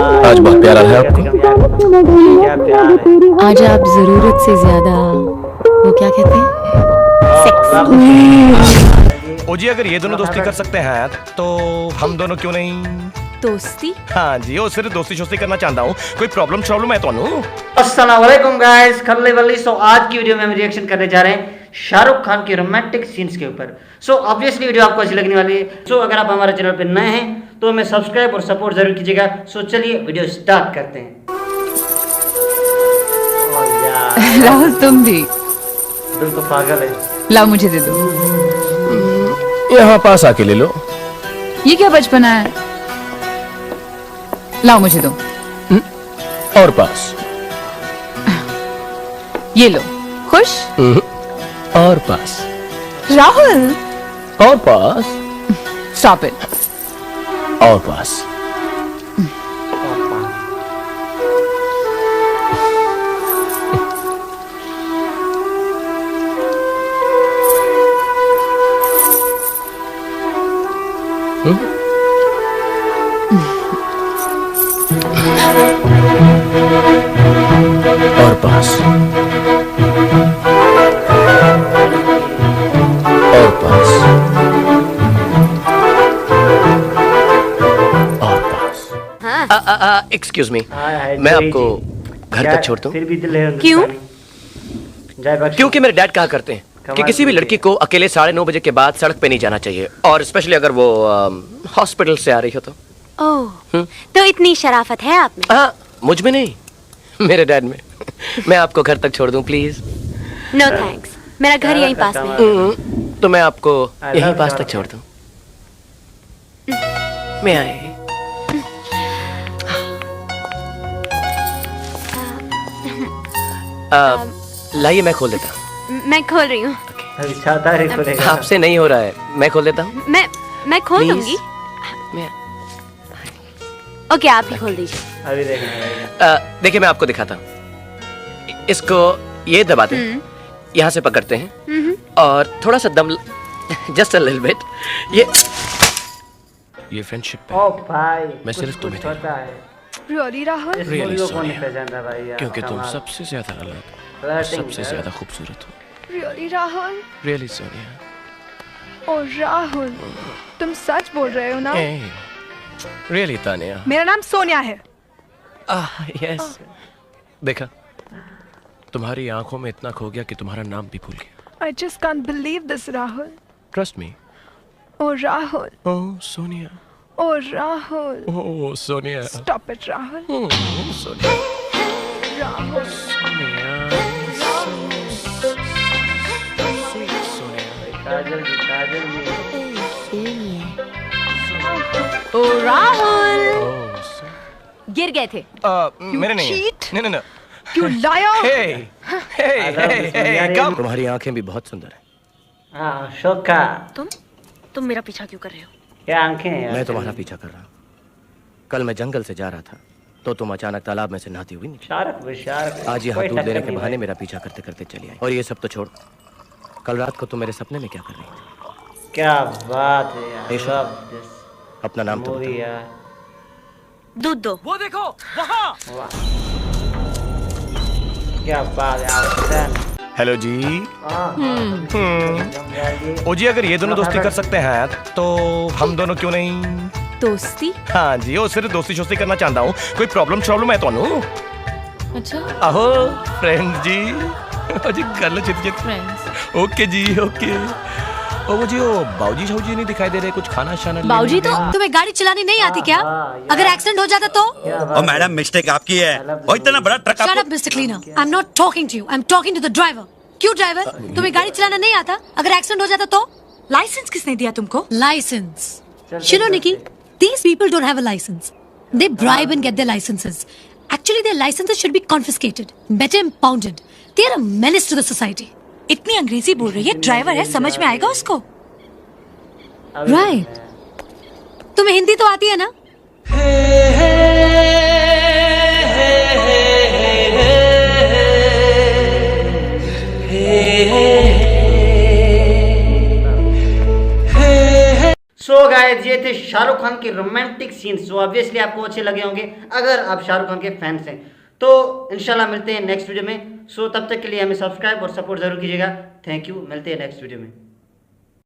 आज बहुत प्यारा है आपको। क्या प्यार है। आज आप जरूरत से ज्यादा वो क्या कहते हैं, सेक्स। ओ जी, अगर ये दोनों दोस्ती कर सकते हैं तो हम दोनों क्यों नहीं? दोस्ती? हाँ जी, ओ सिर्फ दोस्ती शोस्ती करना चाहता हूँ। कोई प्रॉब्लम है तो? अस्सलाम वालेकुम गाइस, खल्ले वल्ली। सो आज की वीडियो में हम रिएक्शन करने जा रहे हैं शाहरुख खान के रोमांटिक सीन्स के ऊपर। सो ऑब्वियसली वीडियो आपको अच्छी लगने वाली है। सो अगर आप हमारे चैनल पर नए हैं तो हमें सब्सक्राइब और सपोर्ट जरूर कीजिएगा। सो चलिए वीडियो स्टार्ट करते हैं। राहुल तुम भी दिल तो पागल है। लाओ मुझे दे दो। यहाँ पास आके ले लो। ये क्या बचपना है, लाओ मुझे दो। और पास। ये लो। खुश? और पास। राहुल और पास। Stop it. और पास। और पास। और पास। और पास। एक्सक्यूज मी, मैं आपको घर तक छोड़ दूं? फिर भी दिल है। क्यों? क्योंकि मेरे डैड कहा करते हैं कि किसी भी लड़की को अकेले 9:30 बजे के बाद सड़क पे नहीं जाना चाहिए, और स्पेशली अगर वो हॉस्पिटल से आ रही हो तो। ओह, तो इतनी शराफत है आप में? हाँ, मुझ में नहीं, मेरे डैड में। मैं आपको घर तक छोड़ दूं प्लीज? नो थैंक्स, मेरा घर यहीं पास में है। तो मैं आपको यहीं पास तक छोड़ दूं? मैं आए। लाइए, मैं खोल देता हूँ। मैं खोल रही हूँ। अभी छाता है खोलेगा। आपसे नहीं हो रहा है, मैं खोल देता हूँ। मैं खोल Please. दूंगी। मैं ओके, आप ही खोल दीजिए। अभी देखना पड़ेगा। देखिए, मैं आपको दिखाता हूँ। इसको ये दबाते हैं, यहाँ से पकड़ते हैं और थोड़ा सा दम, जस्ट अ लिटिल बिट। ये फ्रेंडशिप ओ भाई, मैं सिर्फ तुम्हें दे होता है। रियली राहुल? इस Really वीडियो को नहीं sorry. पहचानता भाई यार। क्योंकि तुम कमाल। सबसे ज्यादा अलग, Flirting सबसे है। ज्यादा खूबसूरत हो। Really Rahul? Really Sonia. Oh Rahul, तुम सच बोल रहे हो ना? रियली तानिया। मेरा नाम सोनिया है। यस। देखा, तुम्हारी आंखों में इतना खो गया कि तुम्हारा नाम भी भूल गया। I just can't believe this, Rahul. Trust me. Oh Rahul, oh Sonia, oh Rahul, oh Sonia, stop it Rahul. Oh Sonia, Rahul, Sonia, sweet Sonia. Kajal ji. Oh Rahul, oh गिर गए थे। मेरे नहीं। cheat? नहीं। you liar! हे, कम। तुम्हारी आंखें भी बहुत सुंदर हैं। हाँ, शोका। तुम मेरा पीछा क्यों कर रहे हो? क्या आंखें हैं यार। मैं तुम्हारा पीछा कर रहा हूँ। कल मैं जंगल से जा रहा था तो तुम अचानक तालाब में से नहाती हुई निकली। शार्क। आज यहाँ दूध लेने के बहाने मेरा पीछा करते करते चली आई। और ये सब तो छोड़, कल रात को तुम मेरे सपने में क्या कर रही थी? क्या बात है यार। ईशा, सब अपना नाम तो मूवी बताओ। यार। दूध दो। वो देखो वहाँ। क्या बात है यार। हेलो जी। ओ जी, अगर ये दोनों दोस्ती कर सकते हैं तो हम दोनों क्यों नहीं? दोस्ती? हाँ जी, ओ सिर्फ दोस्ती शोस्ती करना चाहता हूँ। कोई प्रॉब्लम है तो? अच्छा, आहो फ्रेंड जी। ओ जी, कर लो चित। फ्रेंड्स। ओके जी, ओके। ओ वो जी, ओ बाऊजी शाऊजी नहीं दिखाई दे रहे, कुछ खाना शाना लेने? बाबूजी, तो तुम्हें गाड़ी चलानी नहीं आती क्या? अगर एक्सीडेंट हो जाता तो? और मैडम, मिस्टेक आपकी है। और इतना बड़ा ट्रक Shut आपको। up, Mr. Cleaner. I'm not talking to you. I'm talking to the driver. क्यों ड्राइवर? तुम्हें गाड़ी चलाना नहीं आता? अगर एक्सीडेंट हो जाता तो? लाइसेंस किसने दिया तुमको? Licence? You know, Nikki, these people don't have a license. They bribe and get their licenses. Actually, their licenses should be confiscated, better impounded. They are a menace to the society. इतनी अंग्रेजी बोल रही है, driver है, समझ में आएगा उसको? Right. तुम्हें हिंदी तो आती है ना? सो गाइस ये थे शाहरुख खान के रोमांटिक सीन्स जो ऑब्वियसली आपको अच्छे लगे होंगे अगर आप शाहरुख खान के फैंस हैं। तो इंशाल्लाह मिलते हैं नेक्स्ट वीडियो में। सो तब तक के लिए हमें सब्सक्राइब और सपोर्ट जरूर कीजिएगा। थैंक यू, मिलते हैं नेक्स्ट वीडियो में।